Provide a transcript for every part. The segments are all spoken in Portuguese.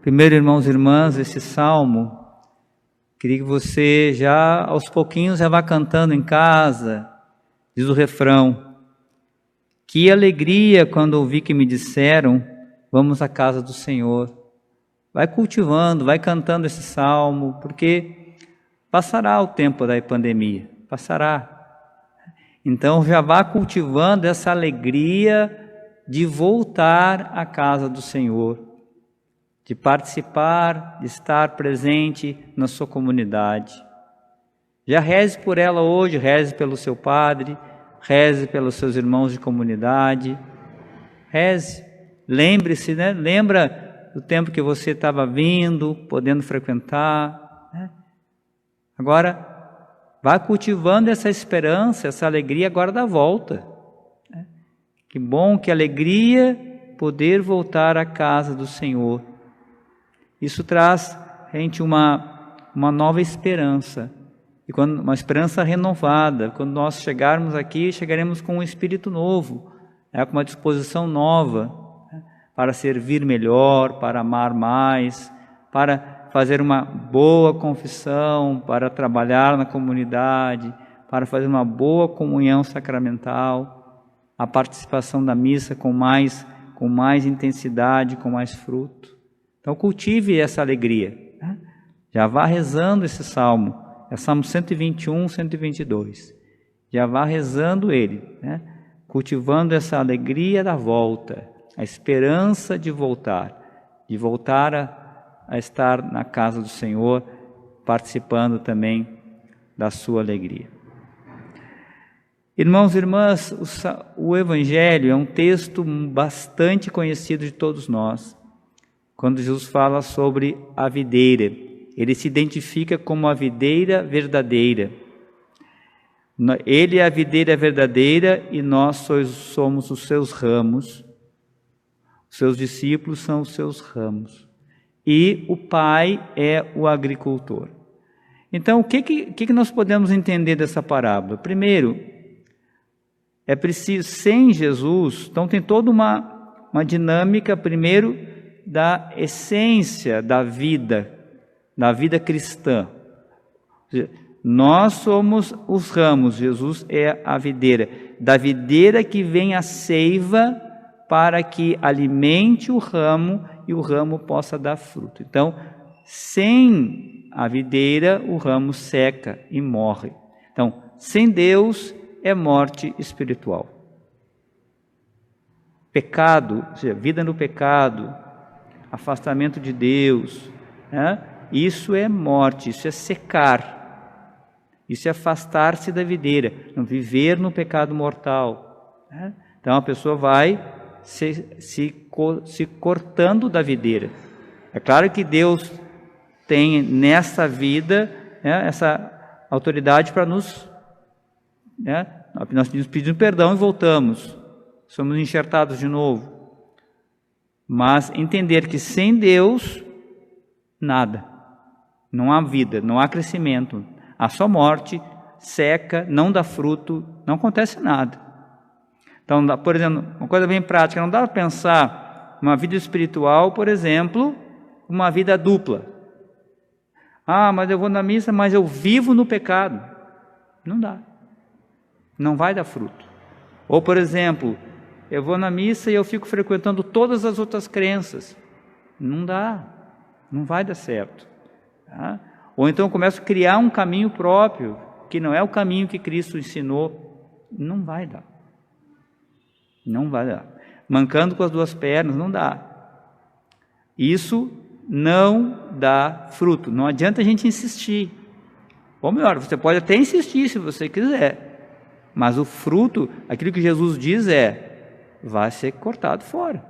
Primeiro, irmãos e irmãs, esse salmo, queria que você já aos pouquinhos já vá cantando em casa. Diz o refrão: que alegria quando ouvi que me disseram, vamos à casa do Senhor. Vai cultivando, vai cantando esse salmo, porque passará o tempo da pandemia, passará. Então já vá cultivando essa alegria de voltar à casa do Senhor, de participar, de estar presente na sua comunidade. Já reze por ela hoje, reze pelo seu padre, reze pelos seus irmãos de comunidade, reze. Lembre-se, né? Lembra do tempo que você estava vindo, podendo frequentar, né? Agora, vá cultivando essa esperança, essa alegria agora da volta, né? Que bom, que alegria poder voltar à casa do Senhor. Isso traz a gente uma nova esperança, e uma esperança renovada. Quando nós chegarmos aqui, chegaremos com um espírito novo, com uma disposição nova, para servir melhor, para amar mais, para fazer uma boa confissão, para trabalhar na comunidade, para fazer uma boa comunhão sacramental, a participação da missa com mais intensidade, com mais fruto. Então cultive essa alegria, né? Já vá rezando esse salmo, é Salmo 121, 122. Já vá rezando ele, né? Cultivando essa alegria da volta, a esperança de voltar a estar na casa do Senhor, participando também da sua alegria. Irmãos e irmãs, o Evangelho é um texto bastante conhecido de todos nós. Quando Jesus fala sobre a videira, ele se identifica como a videira verdadeira. Ele é a videira verdadeira e nós somos os seus ramos. Os seus discípulos são os seus ramos. E o Pai é o agricultor. Então, o que nós podemos entender dessa parábola? Primeiro, é preciso, sem Jesus, então tem toda uma dinâmica, primeiro, da essência da vida cristã. Nós somos os ramos, Jesus é a videira. Da videira que vem a seiva para que alimente o ramo e o ramo possa dar fruto. Então, sem a videira, o ramo seca e morre. Então, sem Deus é morte espiritual. Pecado, ou seja, vida no pecado, afastamento de Deus, né? Isso é morte, isso é secar, isso é afastar-se da videira, não viver no pecado mortal, né? Então a pessoa vai se cortando da videira. É claro que Deus tem nessa vida, né, essa autoridade para nos, né, nós pedimos perdão e voltamos, somos enxertados de novo. Mas entender que sem Deus, nada. Não há vida, não há crescimento. Há só morte, seca, não dá fruto, não acontece nada. Então, por exemplo, uma coisa bem prática, não dá para pensar uma vida espiritual, por exemplo, uma vida dupla. Mas eu vou na missa, mas eu vivo no pecado. Não dá. Não vai dar fruto. Ou, por exemplo, eu vou na missa e eu fico frequentando todas as outras crenças. Não dá, não vai dar certo. Tá? Ou então eu começo a criar um caminho próprio, que não é o caminho que Cristo ensinou. Não vai dar. Não vai dar. Mancando com as duas pernas, não dá. Isso não dá fruto. Não adianta a gente insistir. Ou melhor, você pode até insistir se você quiser. Mas o fruto, aquilo que Jesus diz vai ser cortado fora.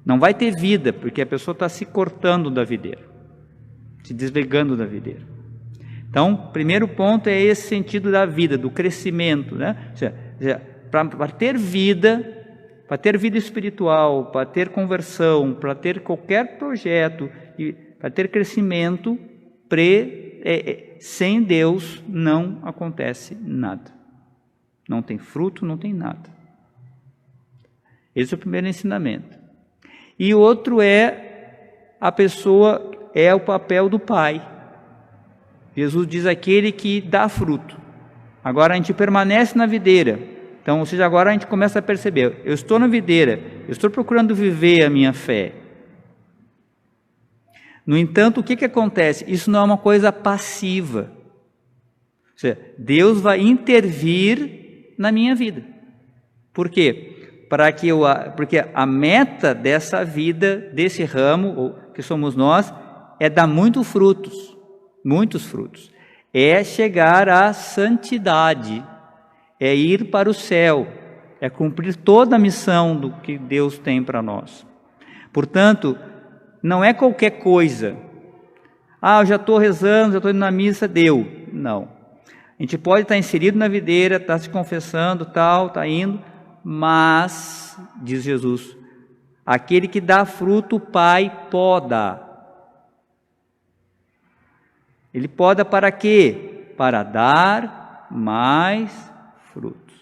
Não vai ter vida, porque a pessoa está se cortando da videira, se desligando da videira. Então, primeiro ponto é esse sentido da vida, do crescimento, né? Ou seja, para ter vida espiritual, para ter conversão, para ter qualquer projeto, para ter crescimento, sem Deus não acontece nada. Não tem fruto, não tem nada. Esse é o primeiro ensinamento. E o outro é a pessoa é o papel do Pai. Jesus diz aquele que dá fruto. Agora a gente permanece na videira. Então, ou seja, agora a gente começa a perceber, eu estou na videira, eu estou procurando viver a minha fé. No entanto, o que acontece? Isso não é uma coisa passiva. Ou seja, Deus vai intervir na minha vida. Por quê? Porque a meta dessa vida, desse ramo, que somos nós, é dar muitos frutos. É chegar à santidade, é ir para o céu, é cumprir toda a missão do que Deus tem para nós. Portanto, não é qualquer coisa. Eu já estou rezando, já estou indo na missa, deu. Não. A gente pode estar inserido na videira, estar se confessando, está indo, mas, diz Jesus, aquele que dá fruto, o Pai poda. Ele poda para quê? Para dar mais frutos.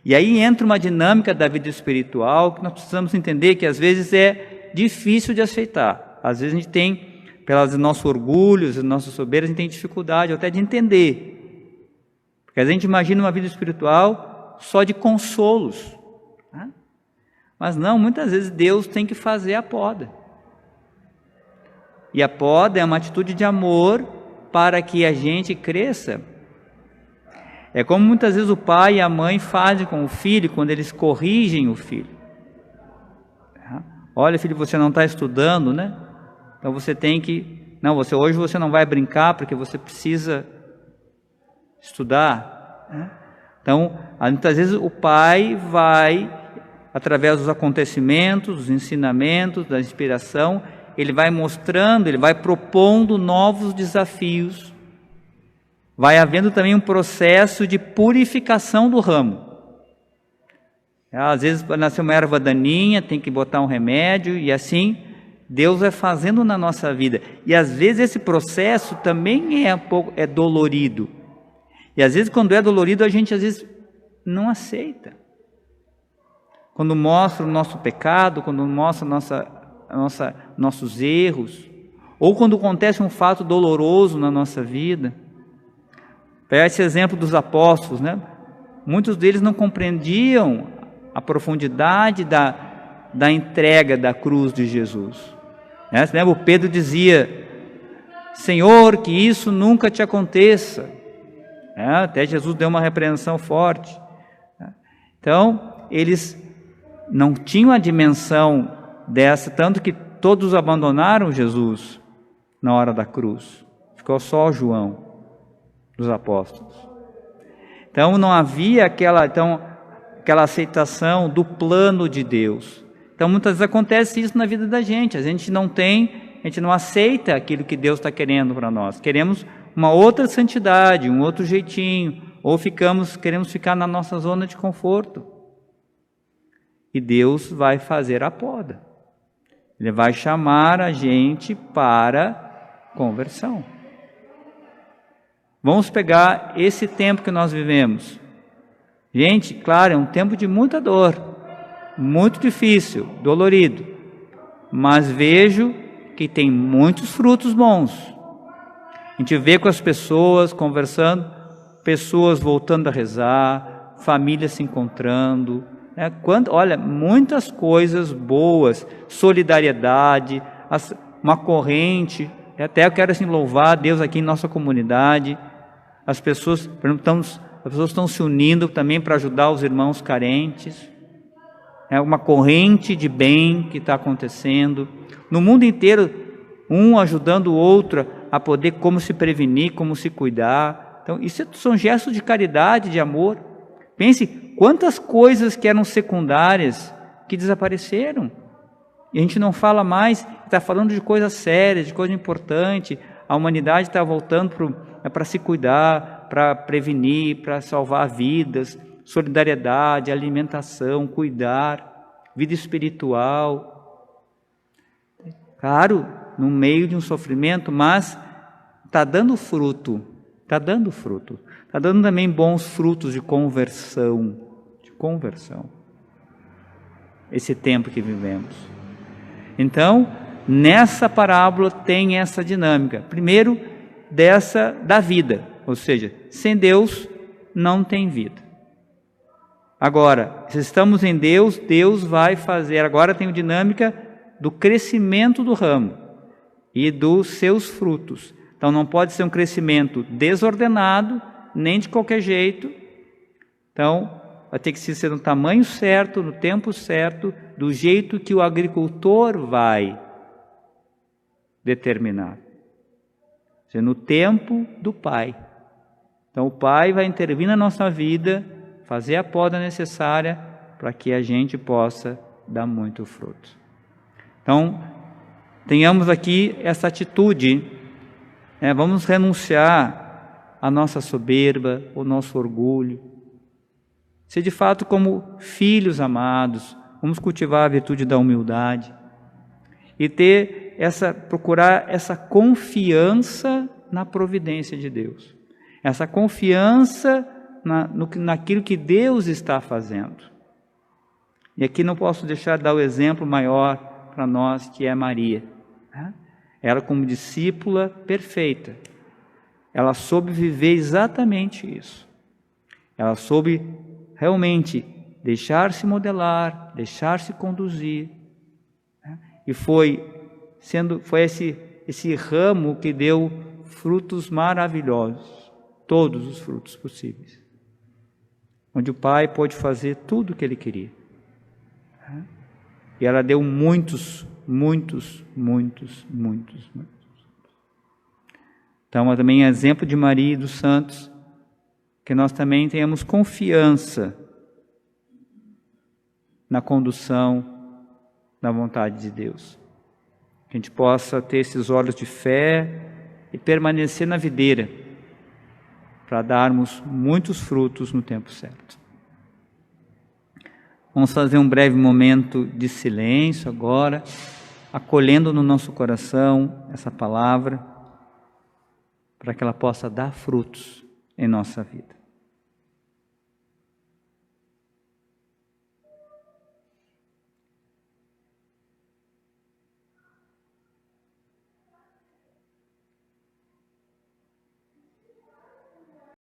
E aí entra uma dinâmica da vida espiritual que nós precisamos entender que às vezes é difícil de aceitar. Às vezes a gente tem, pelos nossos orgulhos, nossas soberbas, a gente tem dificuldade até de entender. Porque a gente imagina uma vida espiritual só de consolos. Né? Mas não, muitas vezes Deus tem que fazer a poda. E a poda é uma atitude de amor para que a gente cresça. É como muitas vezes o pai e a mãe fazem com o filho quando eles corrigem o filho. Olha, filho, você não está estudando, né? Então você tem que... hoje você não vai brincar porque você precisa estudar. Né? Então, muitas vezes o pai vai, através dos acontecimentos, dos ensinamentos, da inspiração, ele vai mostrando, ele vai propondo novos desafios. Vai havendo também um processo de purificação do ramo. Às vezes nasce uma erva daninha, tem que botar um remédio, e assim Deus vai fazendo na nossa vida. E às vezes esse processo também é dolorido. E às vezes quando é dolorido a gente às vezes não aceita. Quando mostra o nosso pecado, quando mostra nossos erros, ou quando acontece um fato doloroso na nossa vida. Pega esse exemplo dos apóstolos, né? Muitos deles não compreendiam a profundidade da entrega da cruz de Jesus. Né? Você lembra? O Pedro dizia, Senhor, que isso nunca te aconteça. Até Jesus deu uma repreensão forte. Então, eles não tinham a dimensão dessa, tanto que todos abandonaram Jesus na hora da cruz. Ficou só João, dos apóstolos. Então não havia aquela aceitação do plano de Deus. Então muitas vezes acontece isso na vida da gente. A gente não aceita aquilo que Deus está querendo para nós. Queremos uma outra santidade, um outro jeitinho, ou queremos ficar na nossa zona de conforto. E Deus vai fazer a poda. Ele vai chamar a gente para conversão. Vamos pegar esse tempo que nós vivemos. Gente, claro, é um tempo de muita dor, muito difícil, dolorido. Mas vejo que tem muitos frutos bons. A gente vê com as pessoas conversando, pessoas voltando a rezar, famílias se encontrando. Olha, muitas coisas boas, solidariedade, uma corrente. Até eu quero louvar a Deus aqui em nossa comunidade. As pessoas, por exemplo, estão se unindo também para ajudar os irmãos carentes. É uma corrente de bem que está acontecendo. No mundo inteiro, um ajudando o outro a poder como se prevenir, como se cuidar. Então, isso são gestos de caridade, de amor. Pense quantas coisas que eram secundárias que desapareceram. E a gente não fala mais, está falando de coisas sérias, de coisa importante. A humanidade está voltando para se cuidar, para prevenir, para salvar vidas, solidariedade, alimentação, cuidar, vida espiritual. Claro, no meio de um sofrimento, mas está dando fruto, está dando fruto. Está dando também bons frutos de conversão, esse tempo que vivemos. Então, nessa parábola tem essa dinâmica. Primeiro, da vida, ou seja, sem Deus não tem vida. Agora, se estamos em Deus, Deus vai fazer, agora tem a dinâmica do crescimento do ramo e dos seus frutos. Então não pode ser um crescimento desordenado, nem de qualquer jeito. Então vai ter que ser no tamanho certo, no tempo certo, do jeito que o agricultor vai determinar. Ou seja, no tempo do Pai. Então o Pai vai intervir na nossa vida, fazer a poda necessária para que a gente possa dar muito fruto. Então, tenhamos aqui essa atitude, vamos renunciar à nossa soberba, ao nosso orgulho. Ser de fato como filhos amados, vamos cultivar a virtude da humildade e procurar essa confiança na providência de Deus. Essa confiança naquilo que Deus está fazendo. E aqui não posso deixar de dar o exemplo maior para nós, que é Maria. Ela, como discípula perfeita, ela soube viver exatamente isso. Ela soube realmente deixar-se modelar, deixar-se conduzir. E foi esse ramo que deu frutos maravilhosos, todos os frutos possíveis, onde o Pai pôde fazer tudo o que Ele queria. E ela deu muitos. Então, também exemplo de Maria e dos santos, que nós também tenhamos confiança na condução da vontade de Deus. Que a gente possa ter esses olhos de fé e permanecer na videira, para darmos muitos frutos no tempo certo. Vamos fazer um breve momento de silêncio agora, acolhendo no nosso coração essa palavra, para que ela possa dar frutos em nossa vida.